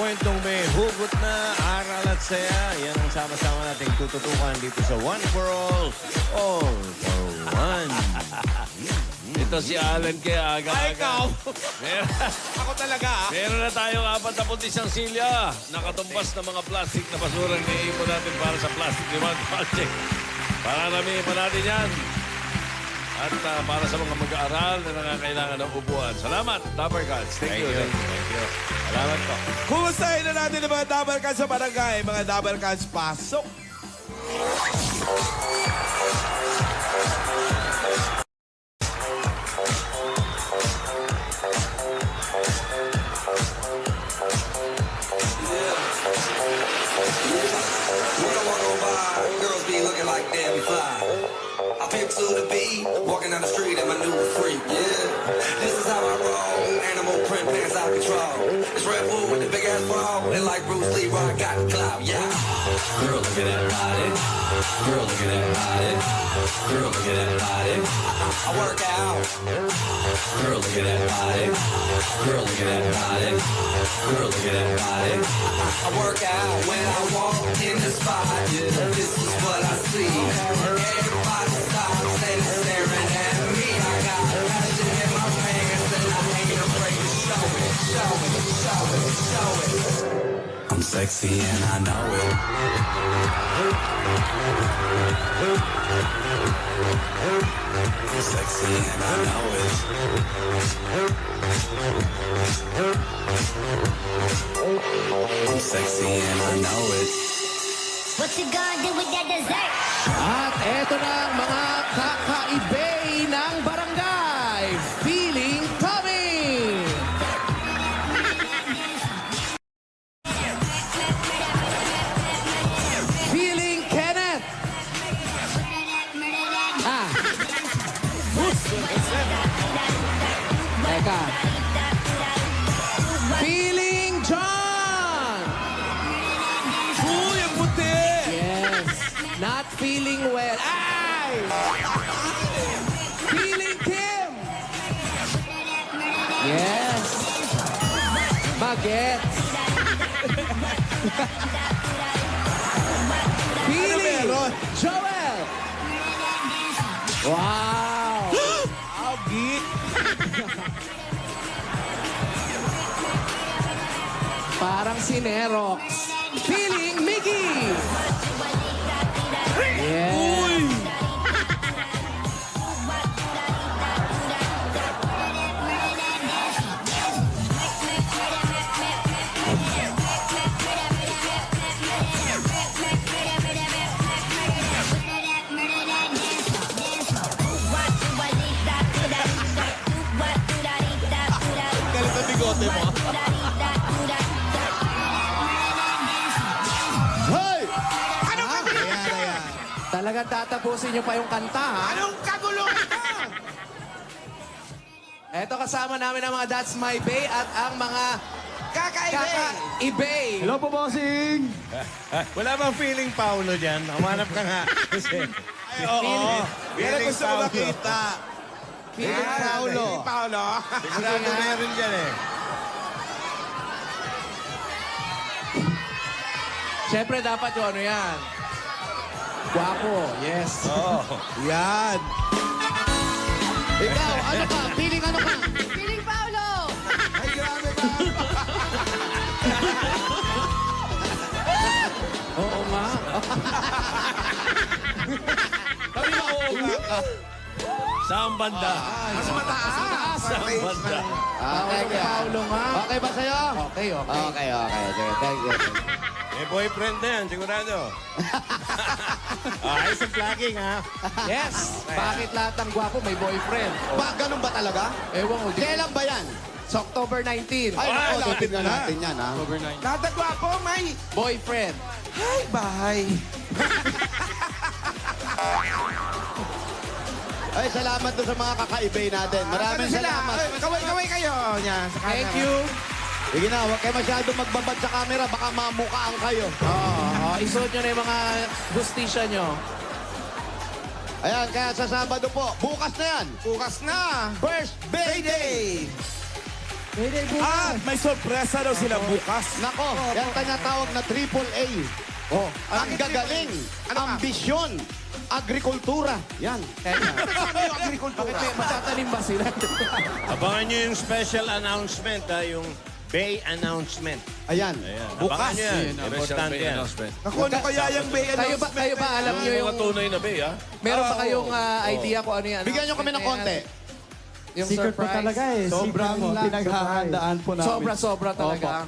kwentong may hugot na aral at saya. Yan ang sama-sama nating tututukan dito sa One for All for One. Ito si Alan kaya aga-aga. Ay, ikaw! Ako talaga, ah. Meron na tayong 41 silya. Nakatumbas na mga plastic na basura na iipon natin para sa Plastic Demand Project. Para namin pa natin yan. At para sa mga mag-aaral na nangangailangan ng upuan. Salamat, Dapper Cats. Thank you. Thank you. Salamat po. Kumustahin na natin ang mga double cans sa barangay. Mga double cans, pasok! Girls be looking like damn fly. I pimp to the beat, walking down the street in my new freak, yeah. This is how I roll, animal print pants out control. It's Red Bull with the big ass ball, and like Bruce Lee, I got the clout, yeah. Girl, look at that body. Girl, look at that body. Girl, look at that body. I work out. Girl, look at that body. Girl, look at that body. Girl, look at that body. I work out when I walk in the spot. Yeah, this is what I see. Everybody stops and staring at me. I got passion in my pants and I ain't afraid to show it, show it, show it, show it. I'm sexy and I know it. I'm sexy and I know it. I'm sexy and I know it. What you gonna do with that dessert? At eto na ang mga kakaibay ng barangay. Feeling coming! Feeling Kenneth! Ah! Teka. Feeling John! Uy, ang puti! Yes. Not feeling well. Ay! Feeling Kim. Yes. Bagets. Feeling meron? Joel. Wow. Agi! Parang si Nerox. Feeling Mickey. Yes. Galit ang bigote mo. Hoy! Ano ba ba? Ayan, ayan. Talagang tatapusin niyo pa yung kanta, ha? Anong kaguluhan ka? Eto kasama namin ang mga That's My Bay at ang mga kaka-ibay. Hello po, bossing! Wala bang feeling Paulo dyan? Humanap ka nga. Kasi, Ay, oo. Yan ang gusto ko Paulo. makita. Feeling Yan, Paulo. Feeling Paulo. sigurado meron dyan eh. Siyempre, dapat yung ano yan. Guwapo, yes. Oo. Yan. Ikaw, ano ka? Feeling ano ka? Feeling Paulo! Ay, grabe ka. Oo nga. Kami ma-oo nga ka. Saan banda? Mas mataas. Saan banda? Okay, Paulo nga. Okay ba sa'yo? Okay, okay. Okay. Sige, thank you. May boyfriend na yan, sigurado. Ayos ang vlogging, ha? Yes. Bakit lahat ng guwapo may boyfriend? Ganun ba talaga? Ewan ko. Kailan ba yan? Sa October 19. Ay, Ay, naku, lapit titignan na. natin yan, ha? Kada gwapo, may... Boyfriend. Hi, bye. Ay, salamat doon sa mga kakaibay natin. Maraming salamat. Kaway-kaway kayo. Yan, sa Thank camera. you. Sige na, huwag kayo masyadong magbabad sa camera. Baka mamukaan kayo. Oo, isuot nyo na yung mga hustisya nyo. Ayan, kaya sa Sabado po, bukas na yan. Bukas na. First Payday! Pwede Ah, may sorpresa daw sila bukas. Nako, yan tinatawag na AAA. Oh, ang gagaling, ambisyon, agrikultura. Yan. Bakit may matatanim ba sila? Abangan nyo yung special announcement, yung Bay announcement. Ayan. Ayan. Bukas. Abangan nyo yan. Special Importante Bay yan. announcement. Naku, ano kaya yung Bay announcement? Kayo ba alam nyo Yung yung... mga tunay na Bay, ha? Meron ba kayong idea kung ano yan? Bigyan nyo kami ng konti. Yung Secret po surprise. talaga eh. Sobrang pinaghahandaan po namin. Sobra-sobra talaga.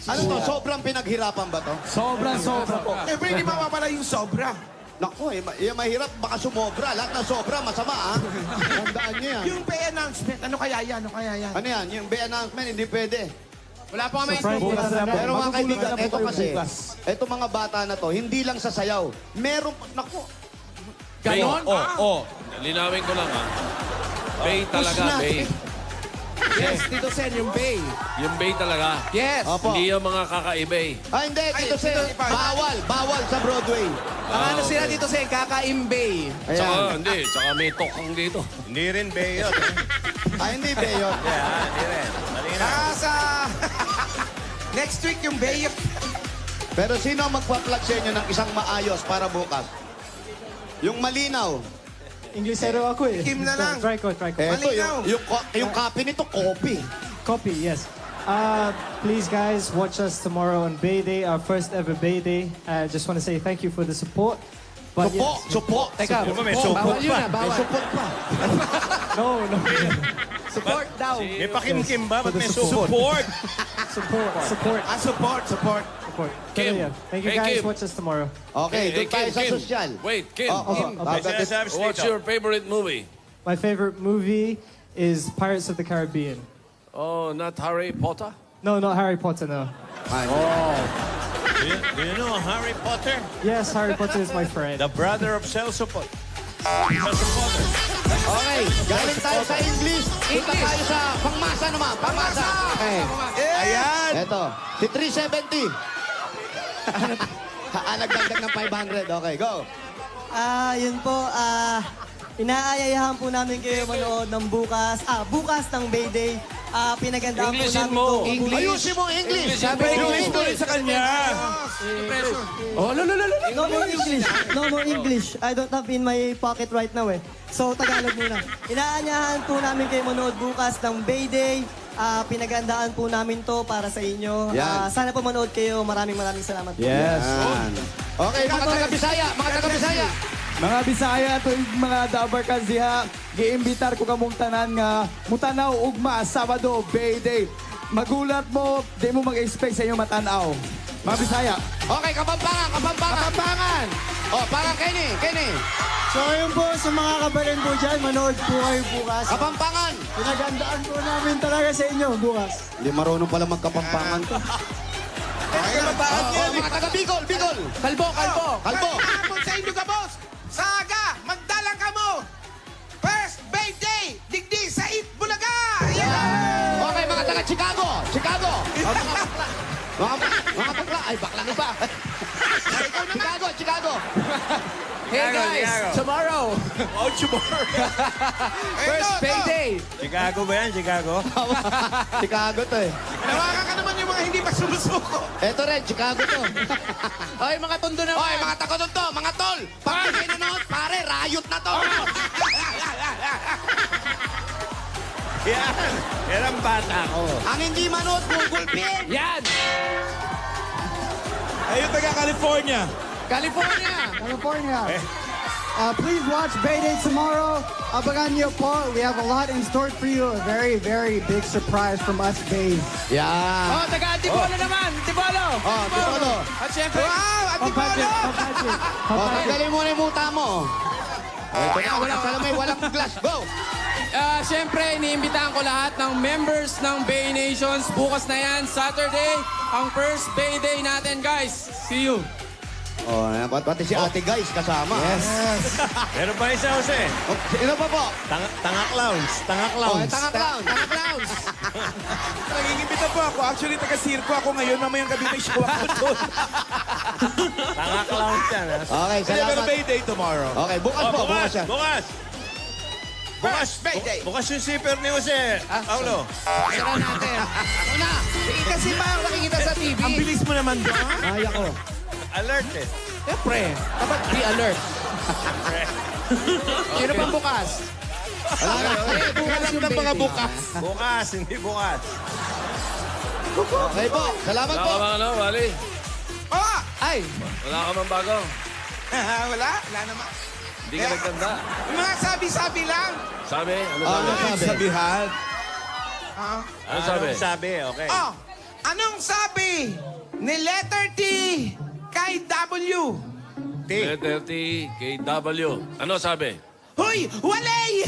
Ano to? Sobrang pinaghirapan ba to? Sobra po. Siyempre, hindi mawawala yung sobra. Naku, mahirap. Baka sumobra. Lahat na sobra, masama ah. Tandaan nyo yan. Yung Bay announcement, ano kaya yan? Ano yan? Yung Bay announcement, hindi pwede. Wala pa kami. Surprise po Bukas talaga. na po. Pero mga Magugulat kaibigan, na po eto kayo kasi, bukas. eto mga bata na to, hindi lang sa sayaw. Meron, naku, Ganon? Linawin ko lang, ha? Bay talaga, na. Bay. Yes, Tito Sen, yung Bay. Yung Bay talaga. Yes. Opo. Hindi yung mga kakaibay. Hindi, dito sir, bawal sa Broadway. Ang ano sila Tito Sen, kaka-Imbay. Tsaka, Ayan. hindi. Tsaka may tokong dito. Hindi rin Bay yun. Hindi ba yun? Hindi rin. Mali na. Sa... Next week yung Bay. Pero sino ang magpa-plug sa inyo ng isang maayos para bukas? Yung malinaw. Inglesero ako eh. Kim na lang. Try ko. Eto, Malinaw. yung copy nito, copy. Copy, yes. Please, guys, watch us tomorrow on Bay Day, our first ever Bay Day. I just want to say thank you for the support. But Support. Teka, May support bawal yun pa. bawal. Support pa. No. Support daw. May pakimkim ba? Ba't may support. support? Support. Support. Pero yeah, thank you Hey, guys. Kim. Watch us tomorrow. Okay, doon tayo sa Kim. sosyal. Wait, Kim. May sinasabi sila What's dito. your favorite movie? My favorite movie is Pirates of the Caribbean. Oh, not Harry Potter? No, not Harry Potter, no. Do you know Harry Potter? Yes, Harry Potter is my friend. The brother of Celso Potter. Celso Potter. Okay, galing tayo sa English. Punta tayo sa pangmasa naman. Pangmasa. Okay. Ayan. Eto, si 370. Nagdagdag ng 500. Okay, go. Yun po, inaayayahan po namin kayo manood ng bukas ng Bay Day. Pinagandaan po Englishin namin mo. to. Ayusin mo English. English mo rin sa kanya. Oh, No more English. No more English. I don't have in my pocket right now eh. So, Tagalog muna. Inaayahan po namin kayo manood bukas ng Bay Day. Pinagandaan po namin to para sa inyo. Yan. Sana po manood kayo. Maraming salamat po. Yes. Yan. Okay, mga taga-Bisaya. Mga taga-Bisaya. Mga Bisaya to mga dabarkas diha, giimbitar ko kamong tanan nga mutanaw ugma Sabado Bay Day. Magulat mo, di mo mag-expect sa inyong matanaw. Mga Bisaya. Okay, Kapampangan. Oh, parang Kenny. So, ayun po, sa mga kabarin po dyan, manood po kayo bukas. Kapampangan. Pinagandaan po namin talaga sa inyo bukas. Hindi marunong pala magkapampangan to. Mga taga-Bicol. Kalbo. Kalbo. Hapon sa inyo ka, boss. Saga, magdalang ka mo. First Bay Day, digdi sa Bulaga. Okay, mga taga-Chicago. Mga bakla. Ay, bakla na ba? Chicago. Hey guys, tomorrow. First Bay Day. Chicago ba yan? Chicago? Chicago to eh. Nawakan ka naman yung mga hindi pa sumusuko. Eto rin, Chicago to. Ay, mga tondo naman. Oy, mga taga-tondo, mga tol. Pag kayo nanonood, pare, riot na to. Yan ang bata ko. Ang hindi manood, gugulpin. Yan. Ayun, taga California. California. Please watch Bay Day tomorrow. Abangan niyo po. We have a lot in store for you. A very, very big surprise from us, Bays. Yan. Oh, taga Antipolo naman. Antipolo. Oh, Antipolo. At syempre, Wow, Antipolo. Oh, tanggalin mo na yung muta mo. Ito na, walang glass. Go. syempre, iniimbitahan ko lahat ng members ng Bay Nations. Bukas na yan, Saturday, ang first Bay Day natin, guys. See you. Oh, pati si ate guys kasama. Yes. Meron pa isa, Jose. Sino pa po? Tanga clowns. Tanga Oh, clowns. tanga clowns. Nagigibita po ako. Actually, taga-circo ako ngayon. Mamayang gabi may show ako doon. Tanga clowns yan. Ha? Okay, Kaya pero salamat. Bay Day tomorrow. Okay, bukas po, bukas yan. Bukas. First birthday. Bukas yung zipper ni Jose. Paulo. Sara natin. Una, kasi parang nakikita sa TV. Ang bilis mo naman doon. Kaya ko. Alert eh. Siyempre, dapat be alert. Sino pang bukas? Alam ng mga bukas. Bukas, hindi bukas. Okay po. Salamat Wala po. ka bang ano, Wally? Oh! Ay, Wala ka bang bago? Wala? Wala naman. Hindi ka nagtanda. Yung mga sabi-sabi lang. Sabi? Ano Ano sabi? sabi? Ah. Ano sabi? Anong sabi? Okay. Oh, anong sabi ni letter T kay W? Letter T, KW. Ano sabi? Hoy, walay!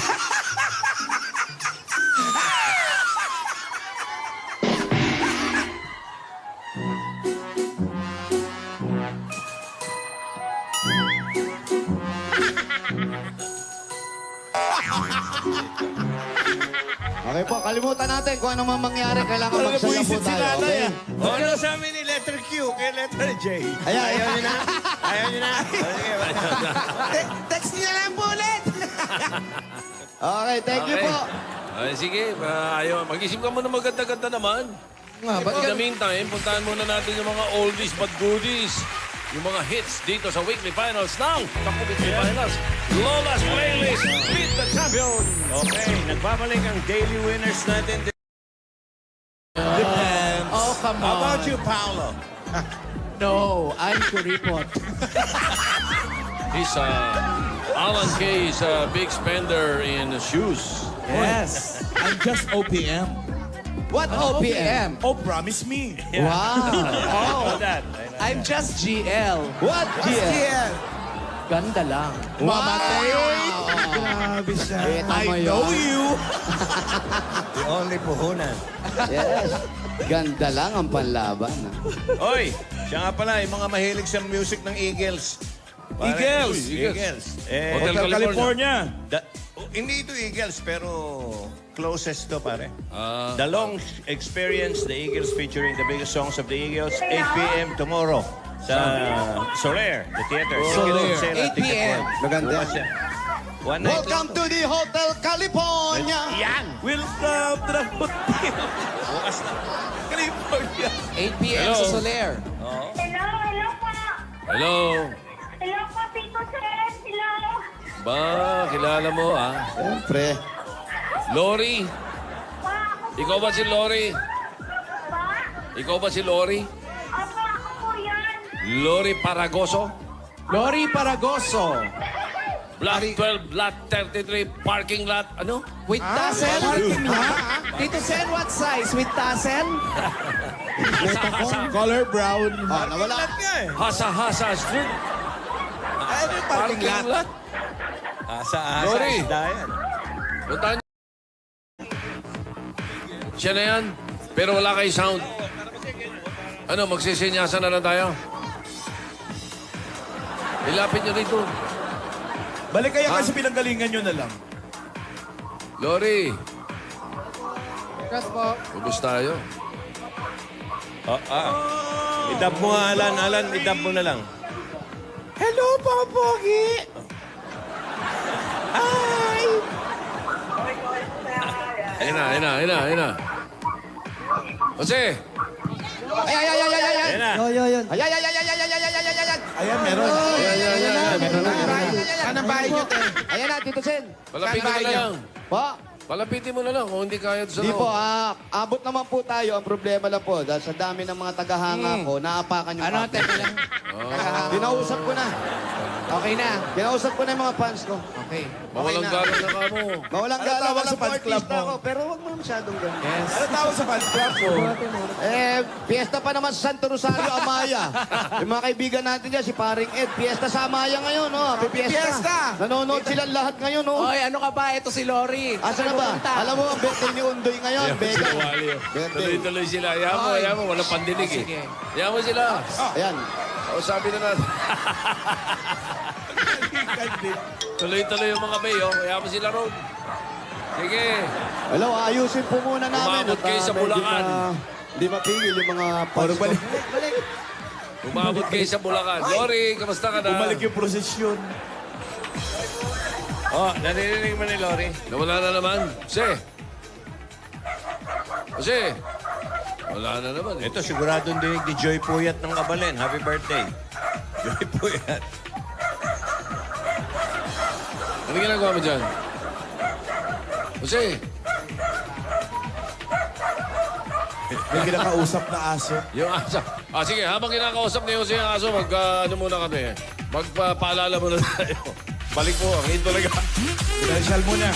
Okay po, kalimutan natin kung ano man mangyari. Kailangan magsaya po tayo. Okay? Ano sabi ni letter Q kay letter J? Ayan. Ayaw nyo na? Ayaw nyo na? Sige, Text niya lang po ulit. Okay, thank you Okay. po. Ay, sige, ayaw. Mag-isip ka muna maganda-ganda naman. In the meantime, puntahan muna natin yung mga oldies but goodies. Yung mga hits dito sa weekly finals ng Taco Weekly Finals. Lola's Playlist, Beat the Champion. Okay, nagbabalik ang daily winners natin. oh, come on. How about you, Paolo? No, I'm Kuripot. He's, Alan K is a big spender in shoes. Yes. I'm just OPM. What OPM? Oh, promise me. Wow. Oh, that. I'm just GL. What? Yeah. Ganda lang. Mamatay. Grabe siya. I know you. The only puhunan. Yes. Ganda lang ang panlaban. Oy, siya nga pala, yung mga mahilig sa music ng Eagles. Eagles. Eagles. Hotel California. Hindi ito Eagles, pero closest to, pare. Ah. The Long Experience, the Eagles featuring the biggest songs of the Eagles, 8 p.m. tomorrow sa Soler, the theater. Soler. Sale at 8 Ticket p.m. One. Maganda. Bukas yan. One night Welcome to the Hotel California. Yan! Welcome to the hotel. Bukas na. California. 8 p.m. Hello. sa Soler. Hello po. Hello. Hello po, Tito Sen. Hello. Ba, kilala mo, ah? Siyempre. Lori. Ikaw ba si Lori? Ikaw ba si Lori? Opo, ako po yan. Lori Paragoso? Lori Paragoso. Block 12, lot 33, parking lot. Ano? With tassel? Tito Sen, what size? With tassel? Color brown. Oh, nawala. Hasa-Hasa Street. Ano yung parking lot? Asa, Lori. Dayan. Puntahan niyo. Siya na yan. Pero wala kay sound. Ano, magsisinyasan na lang tayo? Ilapit niyo dito. Balik kaya kasi pinanggalingan nyo na lang. Lori, Yes po. ubus tayo. Idab mo nga, Alan. Alan, idab mo na lang. Hello, Popogi. Hi. Ayun na. Jose, Ayan na. Yun. Ayan, meron. Anong bahay niyo, te? Ayan na, Tito Sen. palapitin mo na lang. Po. Palapitin mo na lang kung hindi kaya sa Di po, loob. abot naman po tayo. Ang problema lang po, dahil sa dami ng mga tagahanga ko, naapakan yung Ano, public. teka lang. Kinausap ko na. Okay na. Kinausap ko na yung mga fans ko. Okay. Mawalang galang na ka mo. Mawalang Ano gala, tawag walang sa fans club artista mo? ako. Pero wag mo masyadong ganun. Yes. Ano tawag sa fans club mo? Fiesta pa naman sa Santo Rosario, Amaya. Yung mga kaibigan natin dyan, si Paring Ed, fiesta sa Amaya ngayon, no? Happy Fiesta. Nanonood silang lahat ngayon, no? Oy, ano ka ba? Ito si Lori. Asa na ba? Pupunta? Alam mo, ang birthday ni Undoy ngayon, Bega. Birthday. Tuloy-tuloy sila. Ayaw mo. Walang pandinig eh. Sige. Ayaw mo sila. Ayan. O, sabi na natin. Tuloy-tuloy yung mga bay, oh. Ayaw mo sila road. Sige. Hello, ayusin po muna namin. Umabot kayo sa medyo Bulacan. Hindi mapigil yung mga fans ko. Umabot kayo sa Bulacan. Lori, kamusta ka na? Bumalik yung prosesyon. Oh, naririnig mo ni Lori? Nawala na naman. Jose. Wala na naman. Ito, siguradong dinig ni Joy Puyat ng Kabalen. Happy birthday. Joy Puyat. Ano ginagawa mo dyan? Jose. May kinakausap na aso. Yung aso. Sige, habang kinakausap ni Jose yung aso, ano muna kami. Magpaalala muna tayo. Balik po, ang hito talaga. Financial muna.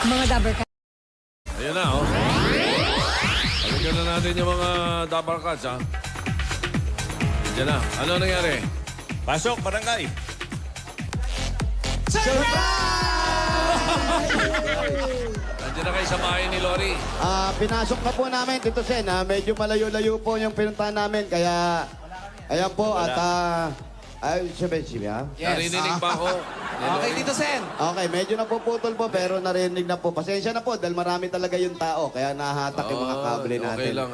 Mga Dabber Cats. Ayan na, oh. Balikan na natin yung mga Dabber Cats, ha? Diyan na. Ano nangyari? Pasok, barangay. Nandiyan na kayo sa bahay ni Lori. Pinasok na po namin, Tito Sen. Medyo malayo-layo po yung pinuntahan namin. Kaya, ayan po. At, ay, siya. Narinig pa ako. Okay, Tito Sen. Okay, medyo napuputol po pero narinig na po. Pasensya na po dahil marami talaga yung tao. Kaya nahatak yung mga kable natin. Okay lang.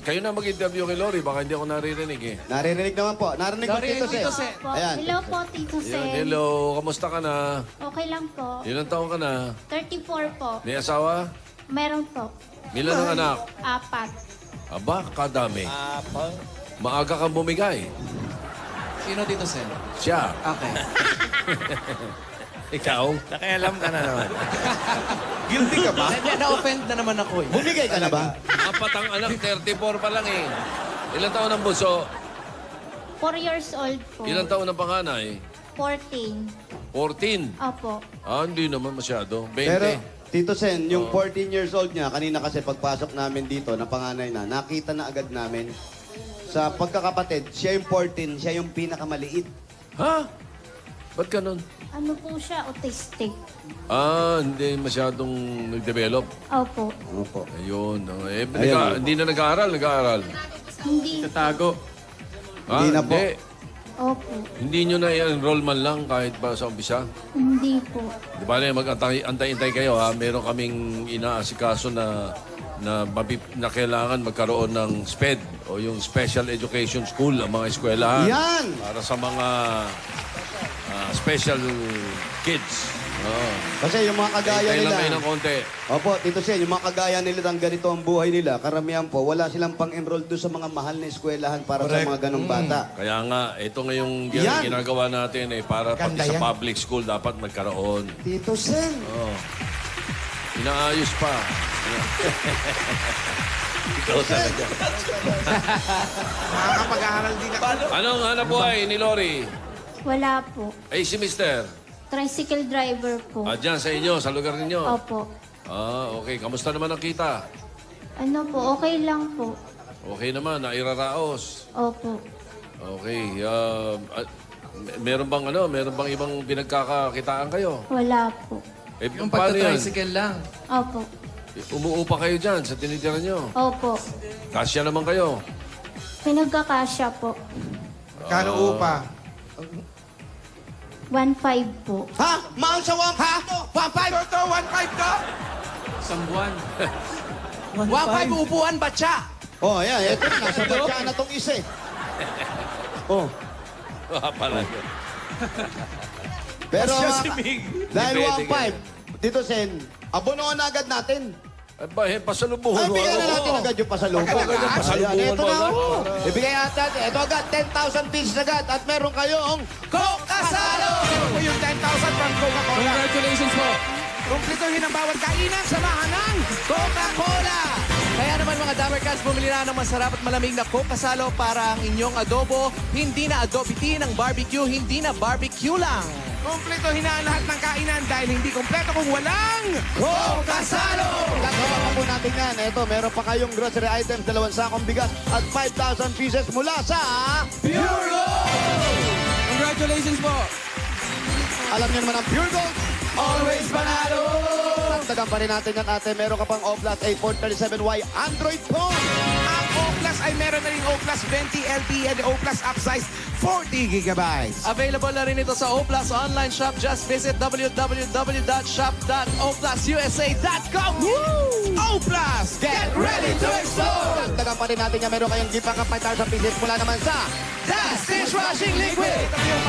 Kayo na mag-interview kay Lori. Baka hindi ako naririnig eh. Naririnig naman po. Narinig po, Tito Sen. Po. Ayan. Hello po, Tito Yan, Sen. hello. Kamusta ka na? Okay lang po. Ilang taon ka na? 34 po. May asawa? Meron po. Ilan ang anak? 4. Aba, kadami. Maaga kang bumigay. Sino, Tito Sen? Siya. Okay. Ikaw? Nakialam ka na naman. Guilty ka ba? Na-offend na naman ako eh. Bumigay ka na ba? Apat ang anak, 34 pa lang eh. Ilang taon ang bunso? 4 years old po. Ilang taon ang panganay? 14. 14. Opo. Hindi naman masyado. 20. Pero, Tito Sen, yung 14 years old niya, kanina kasi pagpasok namin dito, na panganay na, nakita na agad namin. Sa pagkakapatid, siya yung 14, siya yung pinakamaliit. Ha? Ba't ganun? Ano po siya? Autistic. Hindi masyadong nag-develop. Opo. Opo. Ayun. Ayun. Hindi na nag-aaral, nag-aaral. Hindi. Tatago. Hindi na po. Opo. Hindi nyo na i-enroll man lang kahit ba sa umpisa. Hindi po. Di ba mag-antay-antay kayo ha? Meron kaming inaasikaso na kailangan magkaroon ng SPED o yung Special Education School, ang mga eskwelahan. Yan! Para sa mga special kids. Kasi yung mga kagaya Hintay lang nila... kayo ng konti. Opo, Tito Sen, yung mga kagaya nila ng ganito ang buhay nila, karamihan po, wala silang pang-enroll doon sa mga mahal na eskwelahan para sa mga ganong bata. Kaya nga, ito ngayong Yan! ginagawa natin para pati sa public school dapat magkaroon. Tito Sen! Inaayos pa. Ikaw talaga. Nakakapag-aaral din ako. Anong hanap buhay ni Lori? Wala po. Ay, si Mister. Tricycle driver po. Dyan sa inyo, sa lugar ninyo. Opo. Okay. Kamusta naman ang kita? Ano po? Okay lang po. Okay naman, nairaraos. Opo. Okay. Meron bang ibang pinagkakakitaan kayo? Wala po. Yung paano yan? pagta-tricycle lang. Opo. Umuupa kayo dyan sa tinitira nyo. Opo. Kasya naman kayo. Pinagkakasya po. Kano upa? 1.5 po. Ha? Mahal sa 1.5 Ha? to? 1.5 to? 1.5 to? Isang buwan. 1.5 upuan, batya. Oh, ayan. Ito, nasa batya na tong isa eh. Oh. Pala. Pero, dahil Pwede 1.5, Tito Sen, abonoan na agad natin. Pasalubungan Ay, bigyan na natin agad yung pasalubong. Agad ang pasalubungan Ayan, ito mo na. agad. Oh. Ibigay natin. Ito agad, 10,000 pieces agad. At meron kayong... Kokasalo! Ito po yung 10,000 from Coca-Cola. Congratulations po. Kumplituhin ang bawat kainan, samahan ng Coca-Cola! Kaya naman mga Dabber Cats, bumili na ng masarap at malamig na Coke Kasalo para ang inyong adobo. Hindi na adobitin ng barbecue, hindi na barbecue lang. Kumplituhin na ang lahat ng kainan dahil hindi kumpleto kung walang Coke Kasalo! Gagawa pa po natin yan. Ito, meron pa kayong grocery items, 2 sakong bigas at 5,000 pieces mula sa... Pure Gold! Congratulations po. Alam niyo naman ang Pure Gold. Always panalo! Dagdagan pa rin natin yan, ate. Meron ka pang O-Plus A437Y Android phone. Ang O-Plus ay meron na rin O-Plus 20 LTE and O-Plus upsize 40 gigabytes. Available na rin ito sa O-Plus online shop. Just visit www.shop.oplususa.com. O-Plus, get ready to explore! Dagdagan pa rin natin yan. Meron kayong gift pack of 5,000 pieces mula naman sa... That's it! Dishwashing liquid! Ito yung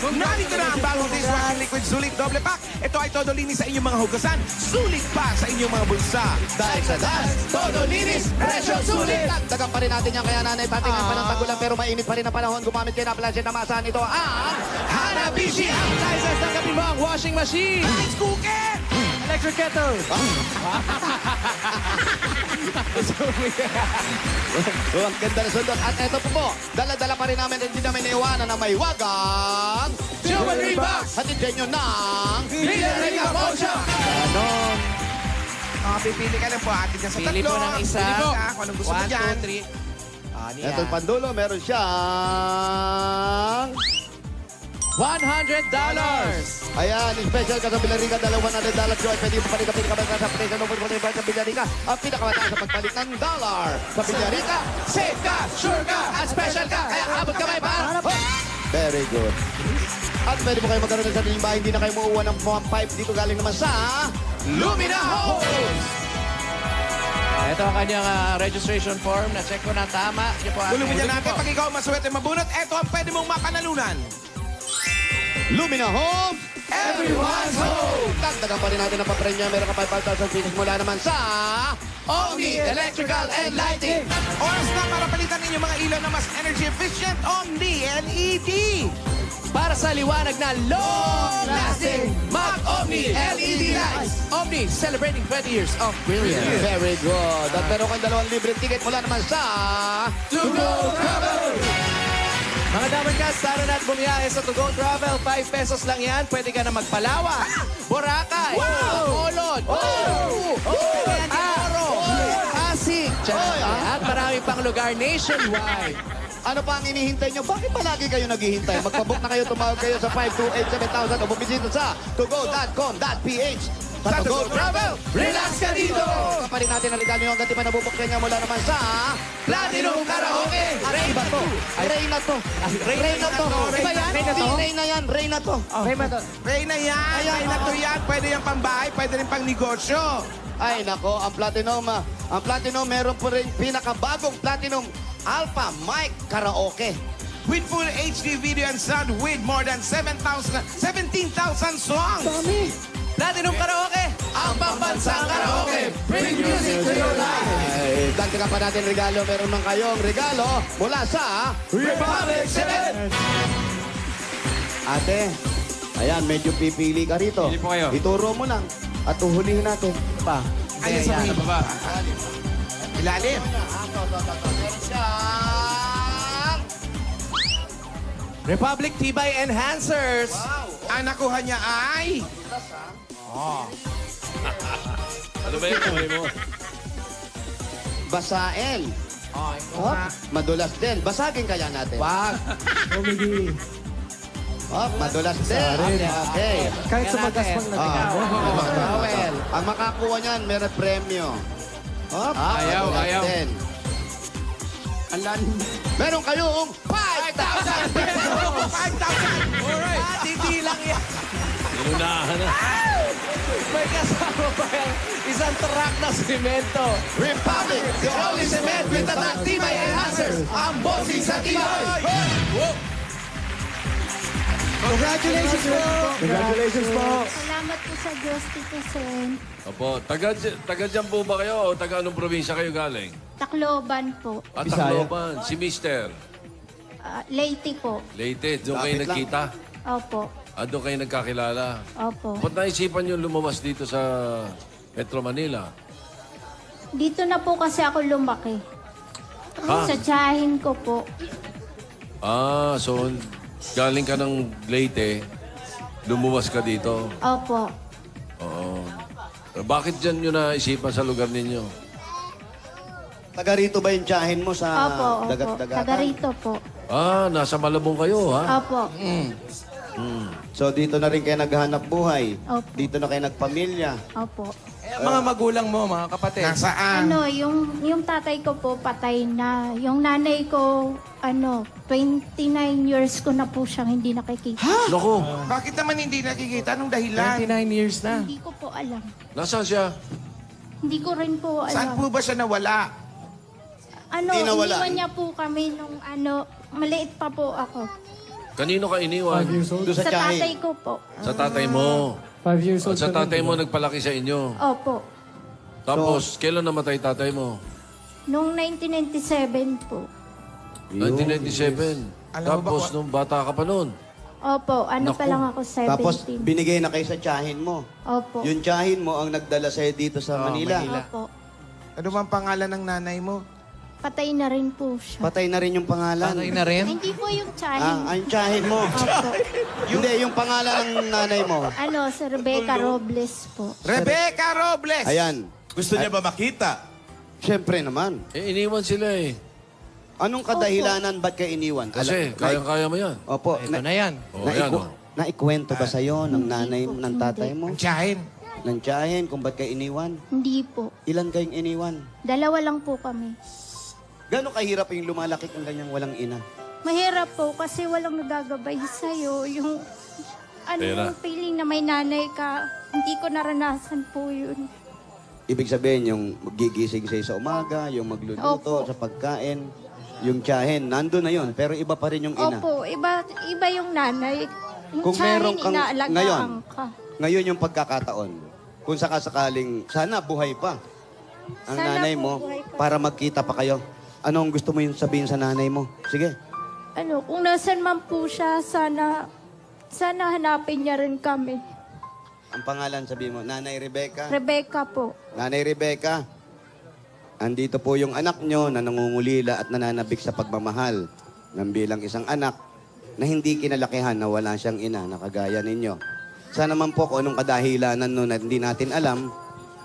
5,000. Narito na ang bagong dishwashing liquid sulit double pack. Ito ay todo linis sa inyong mga hugasan. Sulit pa sa inyong mga bulsa. Dahil sa Das, todo linis, presyo sulit! Dagdagan pa rin natin yan, kaya nanay patingin pa ng tagulan pero mainit pa rin ang panahon. Gumamit kayo na planche na masahan ito ang Hanabishi Appliances, tanggapin mo ang washing machine! Rice cooker! Electric kettle! Ang ganda na sundot. At eto po, dala-dala pa rin namin, hindi namin naiwanan na may wagang Jewelry box! hatid sa inyo ng Villarrica Motion! Ganon. Pipili ka lang po atin dyan sa tatlo. Pili po ng isa. Pili po. Kung anong gusto mo 1, dyan. 2, 3. Ano Ito yung pandulo, meron siyang... $100! Ayan, special ka sa Villarrica, $100 joy. Pwede mo palikapin ka ba sa presyo ng pagpalit sa Villarrica? Ang pinakamataas sa pagpalit ng dollar. Sa Villarrica, Safe ka, sure ka, at special ka, kaya abot kamay para... very good. At pwede mo kayo magkaroon ng sariling bahay, hindi na kayo mauuwa ng 1.5 dito galing naman sa Lumina Homes! Ito ang kanyang registration form. Na-check ko na tama. Yan po ang- Gulungin niya natin. Pag ikaw maswerte mabunot, ito ang pwede mong mapanalunan. Lumina Homes. Everyone's home! Dagdagan pa rin natin ang papremya. Meron ka 5,000 pesos mula naman sa... Omni Electrical and Lighting! Oras na para palitan ninyo mga ilaw na mas energy efficient. Omni LED. Para sa liwanag na long-lasting, mag-Omni LED Lights! Omni, celebrating 20 years of brilliance. Very good. At meron kang 2 libreng ticket mula naman sa... To Go Travel! Mga Damercats, tara na at bumiyahe sa To Go Travel. 5 pesos lang yan. Pwede ka na magpalawan, Boracay, Bacolod, Oro, Pasig, at marami pang lugar nationwide. Ano pa ang hinihintay nyo? Bakit palagi kayo naghihintay? Magpabook na kayo, tumawag kayo sa 528-7000 o bumisita sa togo.com.ph. Sa To Go Travel, Relax ka dito! kaparin natin ang regalo nyo hanggang di pa nabubuk niya mula naman sa... Platinum Karaoke! Iba to. Reyna to. Reyna to. Iba yan? Hindi Reyna yan. Reyna to. Reyna yan. Reyna to yan. Pwede yan pang bahay. Pwede rin pang negosyo. Ay, nako, ang Platinum, meron po rin pinakabagong Platinum Alpha Mic Karaoke. With full HD video and sound with more than 17,000 songs. Platinum Karaoke! Ang pambansang karaoke! Bring music to your life! Ay, dagdagan pa natin regalo. Meron man kayong regalo mula sa Republic 7! Ate. Ayan, medyo pipili ka rito. Pili po kayo. Ituro mo lang at uhulihin natin. Pa. Ayun sa mga baba. Ilalim. Meron siyang... Republic Tibay Enhancers! Ang nakuha niya ay... Ano ba yung kamay mo? Basain. Madulas din. Basagin kaya natin. Wag! Madulas din. Okay. Kahit sa magasmang na Well, Ang makakuha niyan, meron premyo. Ayaw, madulas ayaw. din. Meron kayong 5,000 pesos! 5,000! Alright! At hindi lang yan. Inunahan na. May kasama pa yung isang truck na simento. Republic. The only cement with the top Tibay Enhancers. Ang bossing sa Tibay! Congratulations po! Congratulations po. Salamat po sa Diyos, Tito Sen. Opo, taga dyan po ba kayo o taga anong probinsya kayo galing? Tacloban po. At Tacloban, si Mister. Leyte po. Leyte, doon kayo Lapit lang. nagkita? Opo. Doon kayo nagkakilala? Opo. Ba't naisipan nyo lumabas dito sa Metro Manila? Dito na po kasi ako lumaki. Ha? Sa tiyahin ko po. So galing ka ng Leyte, lumuwas ka dito. Opo. Oo. Bakit dyan nyo naisipan sa lugar ninyo? Taga rito ba yung tiyahin mo sa Opo, opo. dagat-dagatan? Taga rito po. Nasa Malabong kayo, ha? Opo. So dito na rin kayo naghahanap buhay. Opo. Dito na kayo nagpamilya. Opo. Mga magulang mo, mga kapatid. Nasaan? Ano, yung tatay ko po patay na. Yung nanay ko, 29 years ko na po siyang hindi nakikita. Loko, Bakit naman hindi nakikita? Anong dahilan? 29 years na. Hindi ko po alam. nasaan siya? Hindi ko rin po alam. Saan po ba siya nawala? Ano, Di nawala. iniwan niya po kami nung maliit pa po ako. Kanino ka iniwan? 5 years old. Doon sa Sa tiyahin. tatay ko po. Sa tatay mo. 5 years At old. sa ka rin, tatay di mo ba? nagpalaki sa inyo. Opo. Tapos, kailan namatay tatay mo? Noong 1997 po. 1997. Alam mo ba Tapos, kung- nung bata ka pa noon. Opo, ano pa Naku. lang ako, 17. Tapos, binigay na kayo sa tiyahin mo. Opo. Yung tiyahin mo ang nagdala sa'yo dito sa Manila. Opo. Ano bang pangalan ng nanay mo? Patay na rin po siya. Patay na rin yung pangalan. Patay na rin? Hindi po yung tiyahin. Ang tiyahin mo. Opo. Hindi, yung pangalan ng nanay mo. Ano, si Rebecca Robles po. Rebecca Robles! Ayan. Gusto niya ba makita? Siyempre naman. Eh, iniwan sila eh. Anong kadahilanan ba't kayo iniwan? Kasi, kaya-kaya mo yan. Opo. Ito na yan. O, yan o. Naikwento ba sa'yo ng nanay, ng tatay mo? Ang tiyahin. Ng tiyahin kung ba't kayo iniwan? Hindi po. Ilan kayong iniwan? Dalawa lang po kami. Gano'ng kahirap yung lumalaki kung ganyang walang ina? Mahirap po kasi walang nagagabay sa'yo. Yung, Pera. yung feeling na may nanay ka, hindi ko naranasan po yun. Ibig sabihin, yung gigising sa'yo sa umaga, yung magluluto Opo. sa pagkain, yung tiyahin, nandun na yun, pero iba pa rin yung ina. Opo, iba yung nanay. Yung Kung meron tiyahin, kang- inaalagaan ngayon, ka. Ngayon yung pagkakataon, kung sakasakaling, sana buhay pa ang Sana nanay po mo buhay pa. para magkita pa kayo. Anong gusto mo yung sabihin sa nanay mo? Sige. Ano, kung nasan man po siya, sana hanapin niya rin kami. Ang pangalan sabihin mo, Nanay Rebecca. Rebecca po. Nanay Rebecca, andito po yung anak nyo na nangungulila at nananabik sa pagmamahal ng bilang isang anak na hindi kinalakihan na wala siyang ina na kagaya ninyo. Sana naman po kung anong kadahilanan nun na hindi natin alam,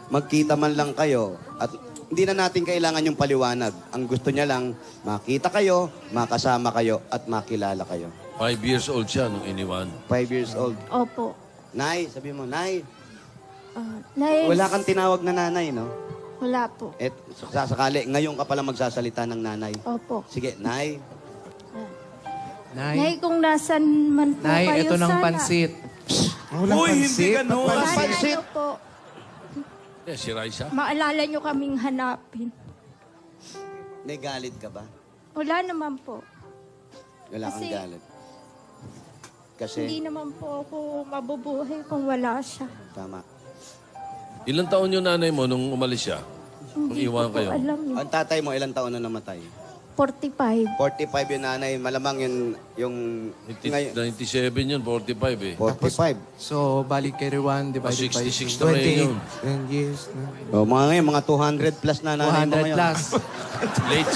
magkita man lang kayo at hindi na natin kailangan yung paliwanag. Ang gusto niya lang, makita kayo, makasama kayo at makilala kayo. 5 years old siya nung iniwan. 5 years old. Opo. Nay, sabi mo, Nay, Nay, wala kang tinawag na nanay, no? Wala po. Et sasakali, ngayon ka pala magsasalita ng nanay. Opo. Sige, Nay. Nay, Nay, kung nasan man po Nay, kayo, ito ng sana. pansit. Uy, hindi ganun. Sana niyo po, Eh, si Raisa. maalala niyo kaming hanapin. May galit ka ba? Wala naman po. Wala kang Kasi- galit. Hindi Kasi, naman po ako mabubuhay kung wala siya. tama. Ilang taon yung nanay mo nung umalis siya? Hindi iwan ko po kayo. alam yun. Ang tatay mo, ilang taon na namatay? 45. 45 yung nanay. Malamang yung ngayon, 97 yun, 45 eh. 45. So, balik kay Rewan, divided by 66 2. na ngayon yun. 10 years na. O, mga ngayon, mga 200 plus na nanay mo 200 ngayon. plus. Late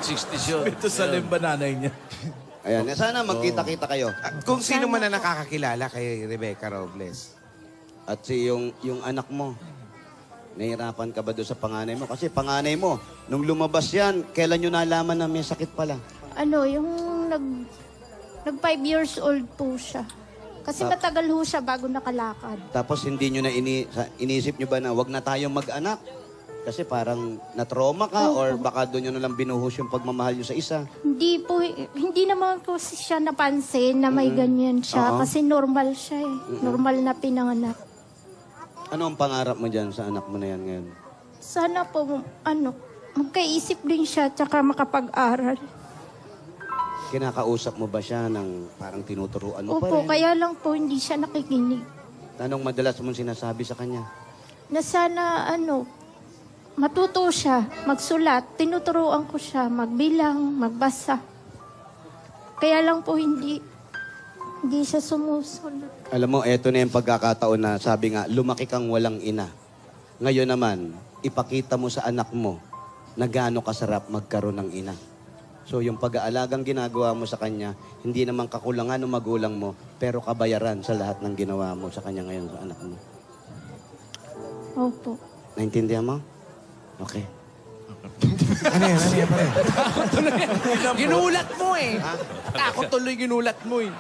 60s yun. Ito sa limba nanay niya. Ayan, sana magkita-kita kayo. Kung sino man na nakakakilala kay Rebecca Robles. At yung anak mo, nahirapan ka ba doon sa panganay mo? Kasi panganay mo, nung lumabas yan, kailan nyo nalaman na may sakit pala? Ano, yung nag 5 years old po siya. Kasi matagal ho siya bago nakalakad. Tapos hindi nyo na inisip nyo ba na wag na tayong mag-anak? Kasi parang na-trauma ka or baka doon nyo na lang binuhos yung pagmamahal nyo sa isa. Hindi naman ko siya napansin na may ganyan siya. Oo. Kasi normal siya eh. Normal na pinanganak. Ano ang pangarap mo dyan sa anak mo na yan ngayon? Sana po, magkaisip din siya tsaka makapag-aral. Kinakausap mo ba siya ng parang tinuturuan mo pa Opo, rin? kaya lang po hindi siya nakikinig. Anong madalas mong sinasabi sa kanya? Na sana, matuto siya, magsulat. Tinuturuan ko siya, magbilang, magbasa. Kaya lang po hindi siya sumusunod. Alam mo, eto na yung pagkakataon na sabi nga, lumaki kang walang ina. Ngayon naman, ipakita mo sa anak mo na gaano kasarap magkaroon ng ina. So yung pag-aalagang ginagawa mo sa kanya, hindi naman kakulangan ng magulang mo, pero kabayaran sa lahat ng ginawa mo sa kanya ngayon sa anak mo. Opo. Naintindihan mo? Okay. Ano yan pare? Ginulat mo eh. Ako tuloy ginulat mo eh.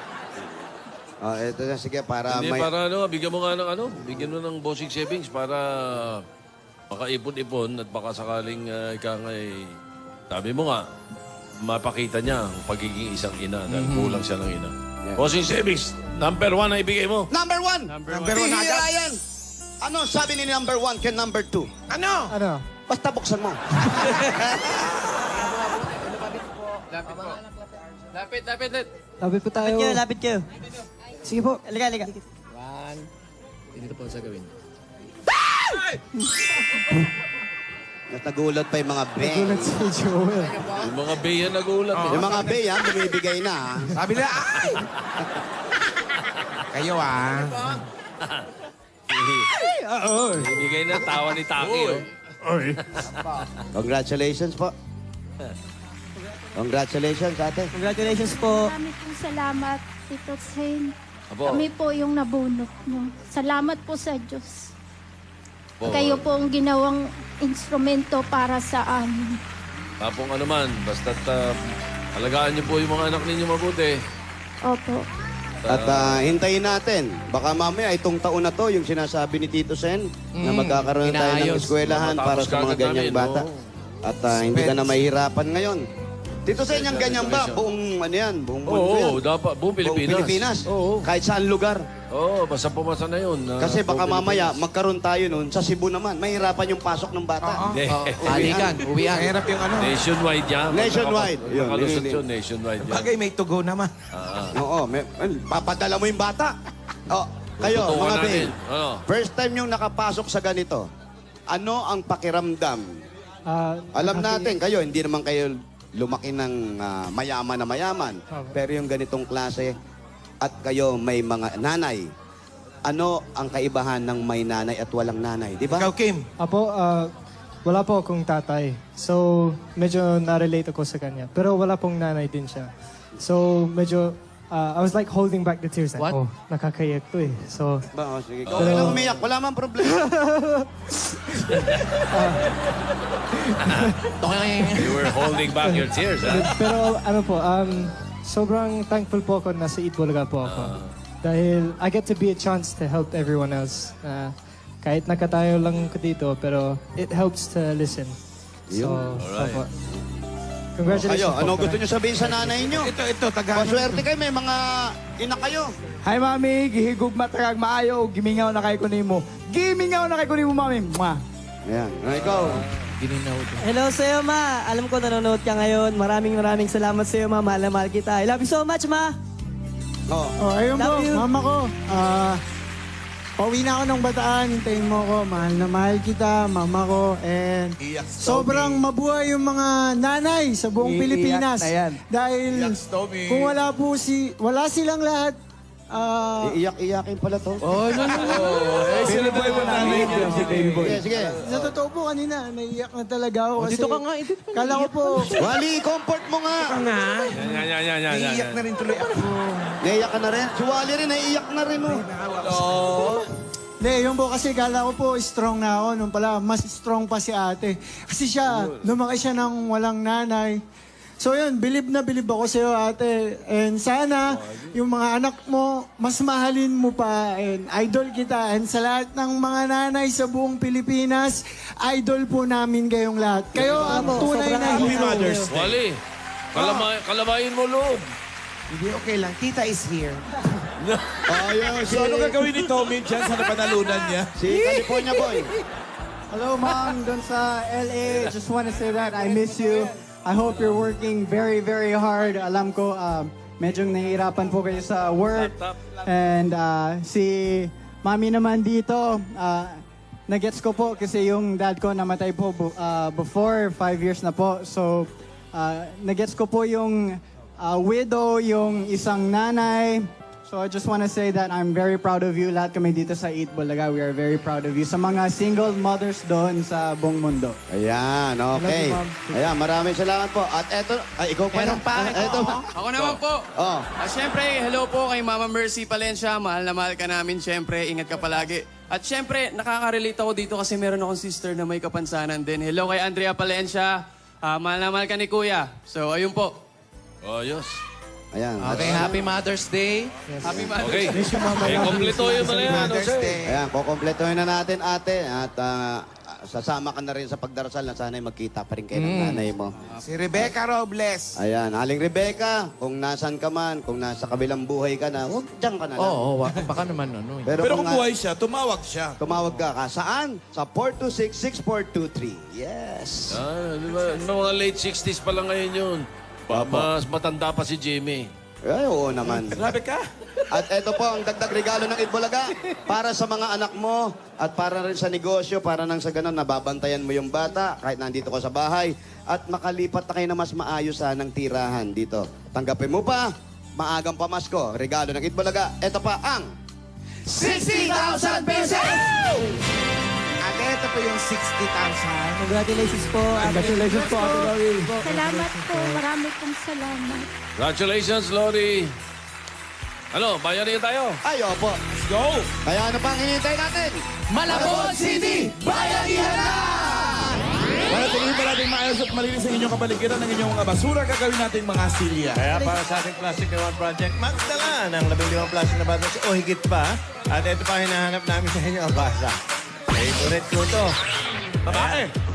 Eto na, sige, para Hindi, may... para bigyan mo nga ng bigyan mo ng bossing savings para makaipon-ipon at baka sakaling ika nga sabi mo nga, mapakita niya ang pagiging isang ina dahil kulang siya ng ina. Yeah. Bossing savings, number 1 na ibigay mo. Number one! Number one na Bihira agad. yan! Ano sabi ni number one kay number two? Ano? Ano? Basta buksan mo. Lapit. Lapit po tayo. Lapit kayo. Sige po. Halika. Dito po sa gawin. Nagulat pa yung mga bay. Nagulat si Joel. Yung mga bay yan nagulat. Yung mga bay, ha, bumibigay na, ha. Sabi nila, ay! Kayo, Bigay na tawa ni Taki, oh. Congratulations po. Congratulations, ate. Congratulations po. Maraming pong salamat, Tito Sen. Apo. Kami po yung nabunot nyo. Salamat po sa Diyos. Po. Kayo po ang ginawang instrumento para sa amin. Tapong ano man, basta't alagaan niyo po yung mga anak ninyo mabuti. Opo. At hintayin natin. Baka mamaya itong taon na to, yung sinasabi ni Tito Sen, na magkakaroon tayo ng inaayos. eskwelahan para sa mga Matapos ganyang kagad bata. namin, At hindi ka na mahirapan ngayon. Tito Sen, yung ganyan ba? Buong ano yan? Buong mundo yan? Oo, dapat. Buong Buong Pilipinas. Pilipinas. Oo. Kahit saan lugar. Oo, basta pumasa na yun. Kasi baka buong mamaya Pilipinas. magkaroon tayo nun sa Cebu naman. Mahirapan yung pasok ng bata. Hindi. Halikan, uwian. Mahirap yung ano. Nationwide yan. Nationwide. Yun, Nakalusot yun. yun, nationwide yan. Bagay, may to go naman. Oo, papadala mo yung bata. Oh, kayo, Tutukan mga natin. babe. Ano? First time yung nakapasok sa ganito. Ano ang pakiramdam? Alam natin, kayo, hindi naman kayo lumaki ng mayaman na mayaman. Pero yung ganitong klase at kayo may mga nanay, ano ang kaibahan ng may nanay at walang nanay? Di ba? Ikaw, Kim. Apo, wala po akong tatay. So, medyo na-relate ako sa kanya. Pero wala pong nanay din siya. So, medyo, I was like holding back the tears. Like, What? oh, nakakayak to eh. So, Ba, sige. Okay lang umiyak. Wala man problema. You were holding back your tears, ha? pero ano po, sobrang thankful po ako na sa Eat Bulaga po ako. Dahil I get to be a chance to help everyone else. Kahit nakatayo lang ko dito, pero it helps to listen. So, Alright. opo. Congratulations Kayo, po. ano gusto nyo sabihin sa nanay nyo? Ito, Tagalog. Paswerte kayo, may mga ina kayo. Hi, Mami. Gihigog matagag maayo. Gimingaw na kay kunimo. Gimingaw na kay kunimo, Mami. Mwah. Ayan. Ikaw. Hello sa'yo, Ma. Alam ko nanonood ka ngayon. Maraming salamat sa'yo, Ma. Mahal na mahal kita. I love you so much, Ma. Oh. ayun Love po, you. mama ko. Pauwi na ako ng Bataan. Hintayin mo ko. Mahal na mahal kita, mama ko. And Iyak, sobrang Tommy. mabuhay yung mga nanay sa buong Iiyak Pilipinas. na yan. Dahil Iyak, Tommy. kung wala silang lahat, Iiyak-iyakin pala to. oh, Baby boy mo namin. Si baby boy. Sige, sige. Sa totoo po kanina, naiiyak na talaga ako. Kasi dito ka nga, edit ka. Kala ko po, Wally, comfort mo nga. Yan. Iiyak na rin tuloy ako. Naiiyak ka na rin. Si Wally rin, naiiyak na rin. Oh. hindi, yun po kasi kala ko po strong na ako. Nung pala, mas strong pa si ate. Kasi siya, lumaki siya ng walang nanay. So yun, bilib na bilib ako sa'yo, ate. And sana, yung mga anak mo, mas mahalin mo pa. And idol kita. And sa lahat ng mga nanay sa buong Pilipinas, idol po namin kayong lahat. Kayo ang tunay na Happy hero. Mother's Day. Wally, kalamayin mo loob. Hindi, okay lang. Tita is here. Ayun, So ano gagawin ni Tommy dyan sa napanalunan niya? Si California boy. Hello, Mom. Doon sa LA, just want to say that I miss you. I hope you're working very, very hard. Alam ko, medyo nahihirapan po kayo sa work. And si Mami naman dito, nagets ko po kasi yung dad ko namatay po before 5 years na po. So, nagets ko po yung widow, yung isang nanay. So I just want to say that I'm very proud of you. Lahat kami dito sa Eat Bulaga, we are very proud of you. Sa mga single mothers doon sa buong mundo. Ayan, okay. Love you, Mom. Ayan, maraming salamat po. At eto, ay ikaw pa Meron pa. Eto. Ako naman po. Oh. Siyempre, hello po kay Mama Mercy Palencia. Mahal na mahal ka namin. Siyempre, ingat ka palagi. At siyempre, nakaka-relate ako dito kasi meron akong sister na may kapansanan din. Hello kay Andrea Palencia. Mahal na mahal ka ni Kuya. So, ayun po. Ayos. Ayan. Okay, Happy Mother's Day. Happy Mother's Okay. Day. Kompleto yun mo na yan. Mother's Jose. Day. Ayan, kukompletuhin na natin ate. At sasama ka na rin sa pagdarasal na sana'y magkita pa rin kayo ng nanay mo. Si Rebecca Robles. Ayan, Aling Rebecca, kung nasan ka man, kung nasa kabilang buhay ka na, huwag dyan ka na lang. Oo, baka naman ano. Pero kung buhay siya, tumawag siya. Tumawag ka. Saan? Sa 426-6423. Yes. Di ba? Mga late 60s pa lang ngayon yun. Mas matanda pa si Jimmy. Ay, oo naman. Grabe ka. At ito po ang dagdag regalo ng Itbulaga para sa mga anak mo at para rin sa negosyo, para nang sa ganun, nababantayan mo yung bata kahit nandito ka sa bahay at makalipat na kayo na mas maayos ng tirahan dito. Tanggapin mo pa, maagang pamasko, regalo ng Itbulaga. Ito pa ang 60,000 pesos! At ito po yung 60,000. Congratulations po. Congratulations po, Ate Lori. Salamat po. Marami pong salamat. Congratulations, Lori. Ano, bayanihan tayo? Ay, opo. Let's go. Kaya ano pang hinihintay natin? Malabon City, bayanihan na! Para tingin pa natin maayos at malinis ang inyong kapaligiran ng inyong mga basura, gagawin natin mga silya. Kaya para sa ating Plastic Rewan Project, magdala ng 15 plastic na batas o higit pa. At ito pa hinahanap namin sa inyo, abasa. Favorite ko to. Babae.